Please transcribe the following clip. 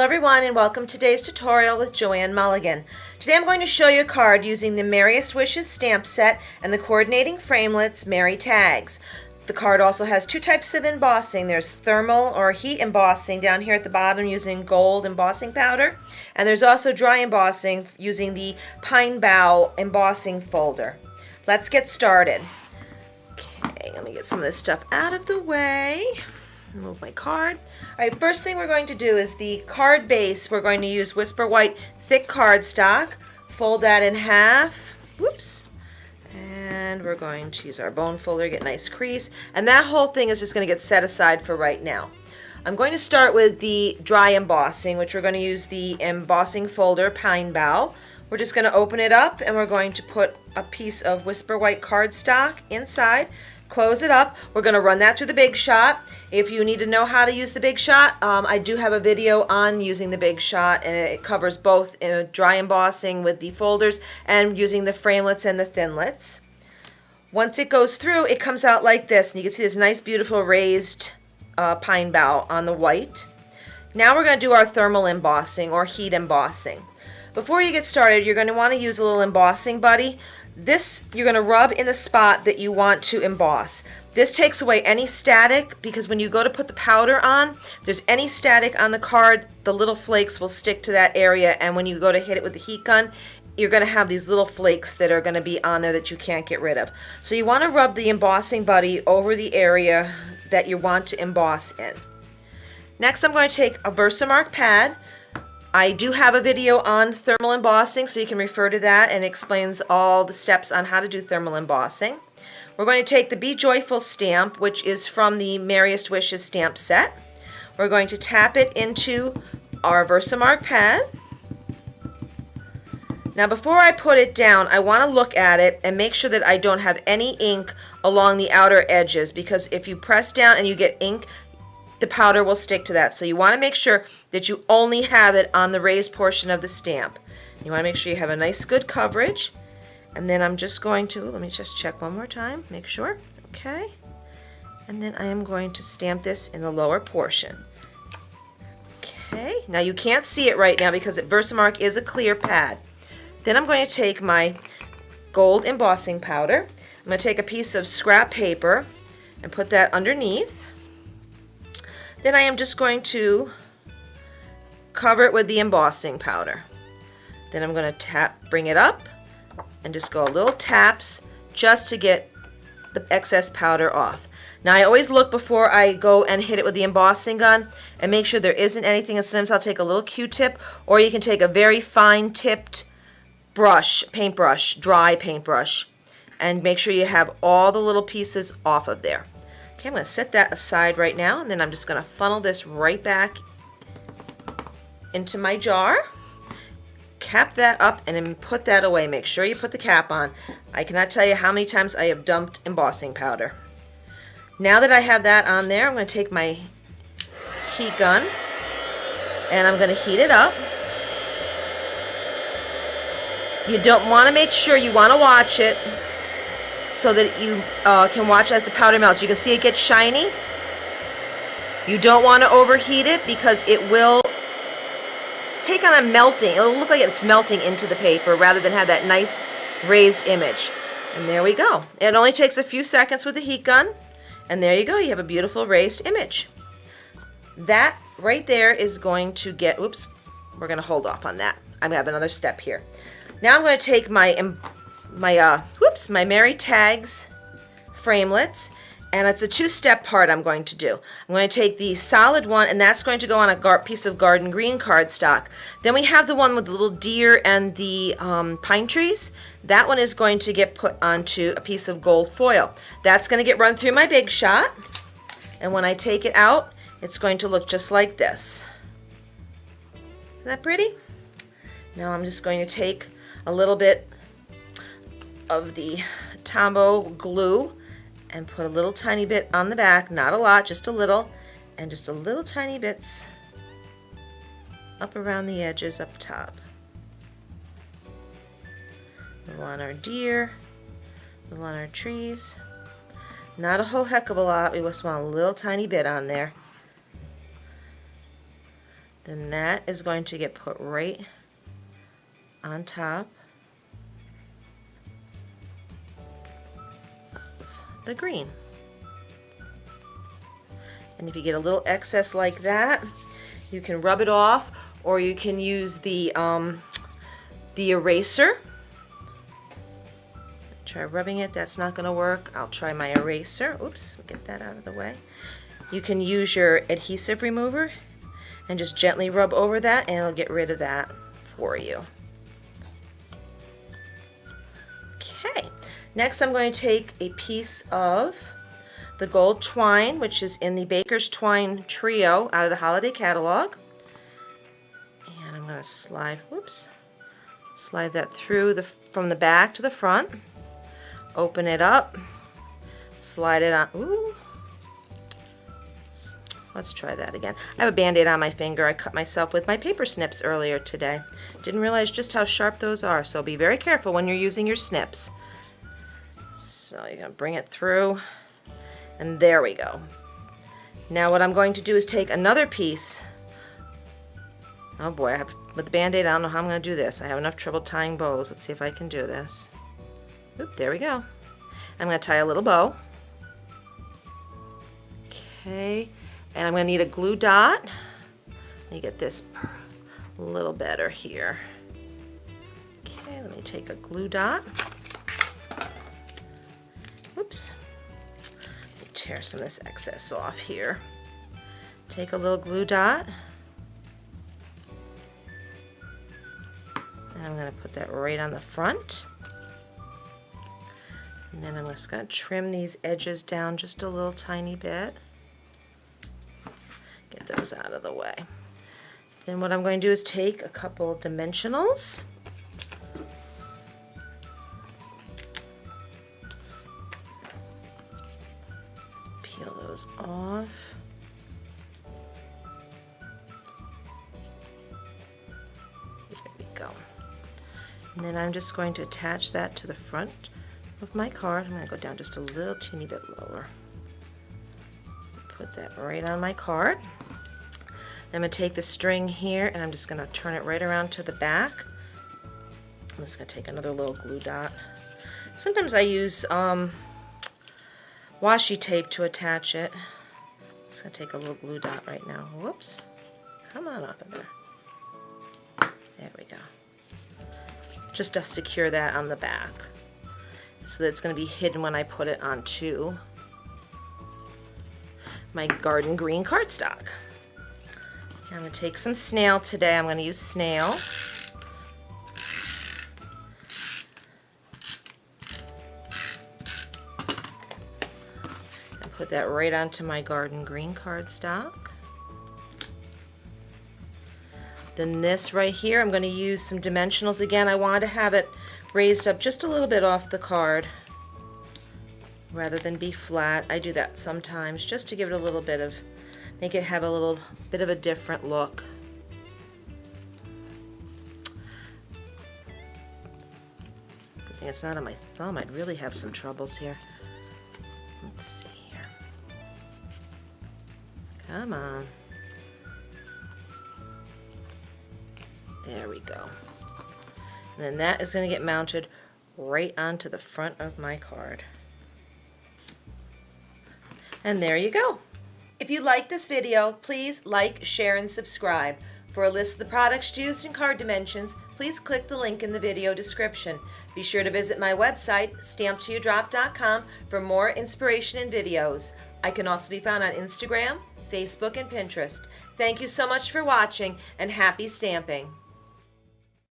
everyone, and welcome to today's tutorial with Joanne Mulligan. Today I'm going to show you a card using the Merriest Wishes stamp set and the coordinating framelits Merry tags. The card also has two types of embossing. There's thermal or heat embossing down here at the bottom using gold embossing powder, and there's also dry embossing using the pine bough embossing folder. Let's get started. Okay, let me get some of this stuff out of the way. Move my card. All right, first thing we're going to do is the card base. We're going to use Whisper White thick cardstock. Fold that in half. Whoops. And we're going to use our bone folder, get a nice crease. And that whole thing is just going to get set aside for right now. I'm going to start with the dry embossing, which we're going to use the embossing folder Pine Bough. We're just going to open it up and we're going to put a piece of Whisper White cardstock inside. Close it up. We're going to run that through the Big Shot. If you need to know how to use the Big Shot, I do have a video on using the Big Shot, and it covers both dry embossing with the folders and using the framelits and the thinlits. Once it goes through, it comes out like this, and you can see this nice beautiful raised pine bough on the white. Now we're going to do our thermal embossing or heat embossing. Before you get started, you're going to want to use a little embossing buddy. This you're going to rub in the spot that you want to emboss. This takes away any static, because when you go to put the powder on, if there's any static on the card, the little flakes will stick to that area, and when you go to hit it with the heat gun, you're going to have these little flakes that are going to be on there that you can't get rid of. So you want to rub the embossing buddy over the area that you want to emboss in. Next, I'm going to take a Versamark pad. I do have a video on thermal embossing, so you can refer to that, and it explains all the steps on how to do thermal embossing. We're going to take the Be Joyful stamp, which is from the Merriest Wishes stamp set. We're going to tap it into our Versamark pad. Now before I put it down, I want to look at it and make sure that I don't have any ink along the outer edges, because if you press down and you get ink, the powder will stick to that. So you want to make sure that you only have it on the raised portion of the stamp. You want to make sure you have a nice good coverage. And then I'm just going to, let me just check one more time, make sure. Okay. And then I am going to stamp this in the lower portion. Okay. Now you can't see it right now because Versamark is a clear pad. Then I'm going to take my gold embossing powder. I'm going to take a piece of scrap paper and put that underneath. Then I am just going to cover it with the embossing powder. Then I'm going to bring it up and just go a little taps just to get the excess powder off. Now I always look before I go and hit it with the embossing gun and make sure there isn't anything, and sometimes I'll take a little Q-tip, or you can take a very fine tipped brush, paintbrush, dry paintbrush, and make sure you have all the little pieces off of there. Okay, I'm going to set that aside right now, and then I'm just going to funnel this right back into my jar. Cap that up and then put that away. Make sure you put the cap on. I cannot tell you how many times I have dumped embossing powder. Now that I have that on there, I'm going to take my heat gun and I'm going to heat it up. You don't want to make sure you want to watch it so that you can watch as the powder melts. You can see it gets shiny. You don't want to overheat it because it will take on a melting. It'll look like it's melting into the paper rather than have that nice raised image. And there we go. It only takes a few seconds with the heat gun, and there you go. You have a beautiful raised image. That right there is going to get, oops, we're going to hold off on that. I have another step here. Now I'm going to take my Merry Tags framelits, and it's a two-step part I'm going to do. I'm going to take the solid one, and that's going to go on a piece of garden green cardstock. Then we have the one with the little deer and the pine trees. That one is going to get put onto a piece of gold foil. That's going to get run through my Big Shot, and when I take it out, it's going to look just like this. Isn't that pretty? Now I'm just going to take a little bit of the Tombow glue and put a little tiny bit on the back, not a lot, just a little, and just a little tiny bits up around the edges up top. A little on our deer, a little on our trees. Not a whole heck of a lot, we just want a little tiny bit on there. Then that is going to get put right on top of the green. And if you get a little excess like that, you can rub it off, or you can use the eraser. Try rubbing it. That's not going to work. I'll try my eraser. Oops, get that out of the way. You can use your adhesive remover and just gently rub over that, and it'll get rid of that for you. Okay, next I'm going to take a piece of the gold twine, which is in the Baker's Twine Trio out of the holiday catalog. And I'm going to slide that through from the back to the front. Open it up, slide it on. Ooh. Let's try that again. I have a Band-Aid on my finger. I cut myself with my paper snips earlier today. Didn't realize just how sharp those are, so be very careful when you're using your snips. So you're going to bring it through, and there we go. Now what I'm going to do is take another piece. Oh boy, with the Band-Aid, I don't know how I'm going to do this. I have enough trouble tying bows. Let's see if I can do this. Oop, there we go. I'm going to tie a little bow. Okay, and I'm going to need a glue dot. Let me get this a little better here. Okay, let me take a glue dot. Whoops. Let me tear some of this excess off here. Take a little glue dot. And I'm going to put that right on the front. And then I'm just going to trim these edges down just a little tiny bit. Get those out of the way. Then what I'm going to do is take a couple of dimensionals. Peel those off. There we go. And then I'm just going to attach that to the front of my card. I'm going to go down just a little teeny bit lower. Put that right on my card. I'm going to take the string here and I'm just going to turn it right around to the back. I'm just going to take another little glue dot. Sometimes I use washi tape to attach it. I'm just going to take a little glue dot right now. Whoops. Come on off of there. There we go. Just to secure that on the back, so that it's going to be hidden when I put it onto my garden green cardstock. Now I'm going to take some snail today. I'm going to use snail. And put that right onto my garden green cardstock. Then this right here, I'm going to use some dimensionals again. I want to have it raised up just a little bit off the card rather than be flat. I do that sometimes just to give it a little bit of, make it have a little bit of a different look. Good thing it's not on my thumb. I'd really have some troubles here. Let's see here. Come on. There we go. And then that is going to get mounted right onto the front of my card. And there you go. If you like this video, please like, share, and subscribe. For a list of the products used in card dimensions, please click the link in the video description. Be sure to visit my website, stamptoyoudrop.com, for more inspiration and videos. I can also be found on Instagram, Facebook, and Pinterest. Thank you so much for watching, and happy stamping!